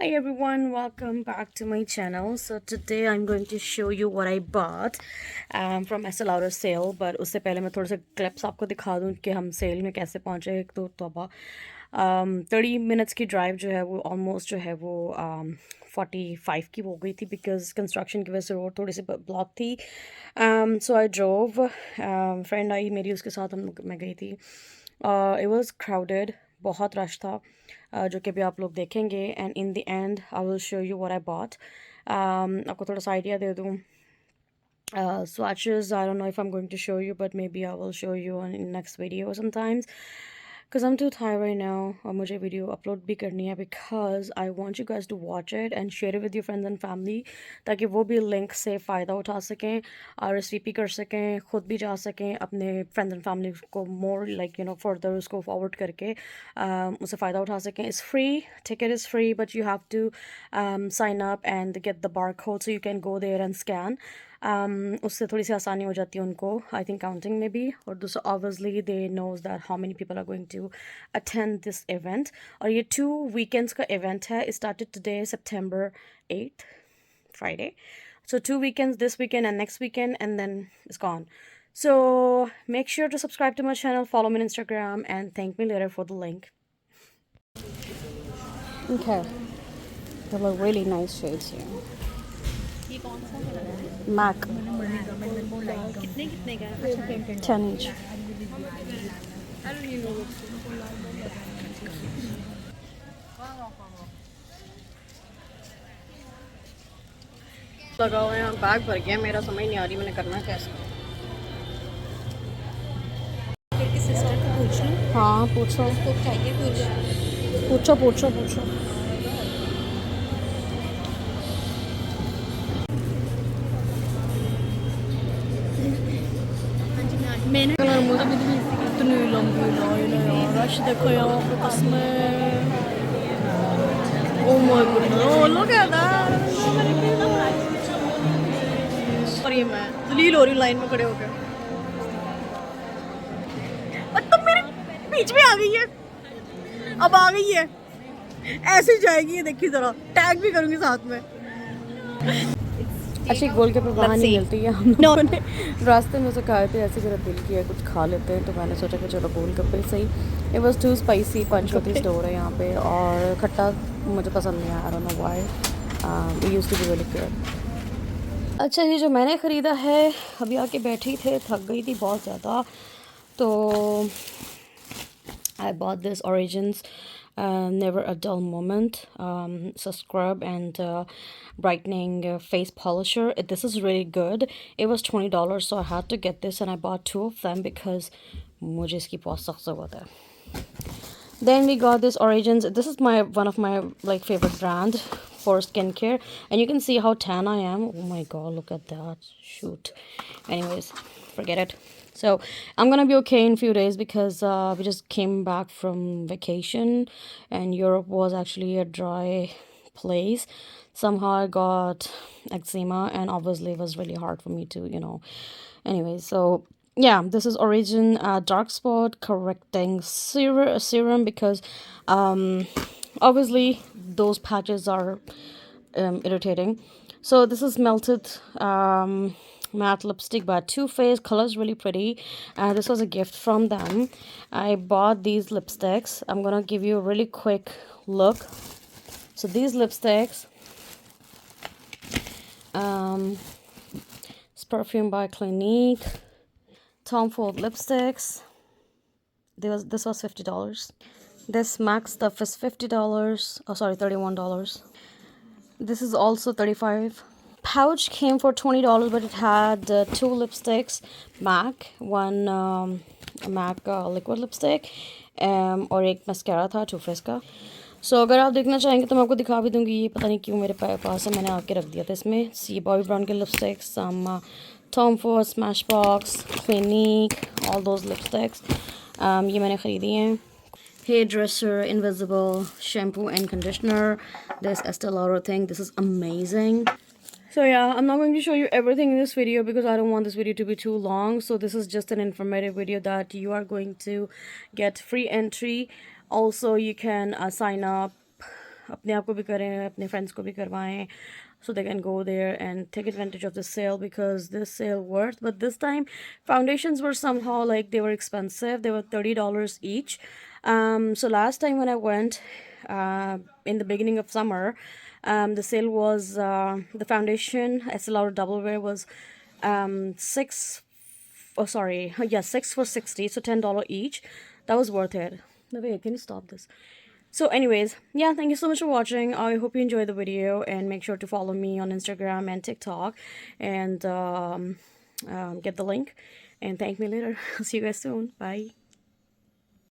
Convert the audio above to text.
Hi everyone, welcome back to my channel. So today I'm going to show you what I bought from Estee Lauder sale. But उससे पहले मैं थोड़े से clips आपको दिखा दूँ कि हम सेल में कैसे पहुँचे. एक तो तोबा 30 minutes की drive जो है वो almost जो है वो 45 की हो गई थी because construction की वजह से रोड थोड़ी सी block थी. So I drove. Friend आई मेरी, उसके साथ मैं गई थी. It was crowded, बहुत रश था. जो कि अभी आप लोग देखेंगे. And in the and I will show you what I bought. आपको थोड़ा सा आइडिया दे दूँ. Swatches, I don't know if I'm going to show you, but maybe I will show you in next video sometimes. Because I'm too tired right now. और मुझे video upload भी करनी है because I want you guys to watch it and share it with your friends and family, ताकि वो भी link से फ़ायदा उठा सकें, RSVP कर सकें, ख़ुद भी जा सकें, अपने फ्रेंड्स एंड फैमिली को मोर लाइक फर्दर उसको फॉरवर्ड करके उससे फ़ायदा उठा सकें. It's free, ticket is free, but you have to sign up and get the barcode so you can go there and scan. उससे थोड़ी सी आसानी हो जाती है उनको, आई थिंक काउंटिंग में भी. और दूसरा obviously they knows that how many people are going to attend this event. और ये 2 weekends का इवेंट है. It started today September 8th, Friday. So 2 weekends, this weekend and next weekend, and then it's gone. So make sure to subscribe to my channel, follow me on Instagram, and thank me later for the link. Okay, they look really nice shades here. Mac कितने का है? 10 each. लगा हुआ है, bag भर गया मेरा, समझ नहीं आ रही मैंने करना कैसे. फिर किसी सिस्टर को पूछूं? हाँ पूछो. उसको चाहिए कुछ? पूछो. मैंने मुझे इतनी लंबी लाइन है यार. रश देखो यहाँ पे कसमें. Oh my goodness, oh look at that. और ये मैं दलील हो रही हूँ लाइन में खड़े होकर. और तुम मेरे बीच में आ गई है. अब आ गई है, ऐसे जाएगी ये. देखिए जरा, टैग भी करूँगी साथ में. अच्छी गोल के वहाँ नहीं मिलती है. हम लोगों ने रास्ते में से खाए थे, ऐसे मेरा दिल किया कुछ खा लेते हैं, तो मैंने सोचा कि चलो गोलगप्पे सही. It was too spicy. Panchvati store है यहाँ पे, और खट्टा मुझे पसंद नहीं आया. I don't know why. It used to be really good. अच्छा, ये जो मैंने ख़रीदा है, अभी आके बैठी थे, थक गई थी बहुत ज़्यादा, तो I bought this Origins Never a Dull Moment. It's a scrub and brightening face polisher. This is really good. It was $20, so I had to get this, and I bought 2 of them because मुझे इसकी बहुत सख्त ज़रूरत है. Then we got this Origins. This is one of my like favorite brand for skincare, and you can see how tan I am. Oh my god, look at that. Shoot. Anyways, forget it. So I'm gonna be okay in a few days because we just came back from vacation, and Europe was actually a dry place. Somehow I got eczema, and obviously it was really hard for me to, Anyways, so yeah, this is Origin dark spot correcting serum because obviously those patches are irritating. So this is melted matte lipstick by Too Faced. Color is really pretty. This was a gift from them. I bought these lipsticks. I'm gonna give you a really quick look. So these lipsticks, it's perfume by Clinique. Tom Ford lipsticks. This was $50. This MAC stuff is $50. Oh, sorry, $31. This is also $35. Pouch came for $20, but it had 2 lipsticks, MAC, one MAC liquid lipstick, और एक mascara था Too Faced का. So अगर आप देखना चाहेंगे तो मैं आपको दिखा भी दूँगी. ये पता नहीं क्यों मेरे पास है, मैंने आके रख दिया था इसमें. सी बॉबी ब्राउन के lipsticks, some Tom Ford, Smashbox, Clinique, all those lipsticks. ये मैंने ख़रीदी हैं. Hairdresser, Invisible, shampoo and conditioner. This Estee Lauder thing, this is amazing. So yeah, I'm not going to show you everything in this video because I don't want this video to be too long. So this is just an informative video that you are going to get free entry. Also, you can sign up अपने आप को भी करें, अपने friends को भी करवाएं, so they can go there and take advantage of the sale, because this sale worth. But this time foundations were somehow like they were expensive. They were $30 each. So last time when I went, in the beginning of summer, the sale was, the foundation Estee Lauder Double Wear was, six, oh sorry, yeah, 6 for 60, so $10 each. That was worth it. No, wait, can you stop this? So anyways, yeah, thank you so much for watching. I hope you enjoyed the video, and make sure to follow me on Instagram and TikTok, and get the link, and thank me later. I'll see you guys soon. Bye.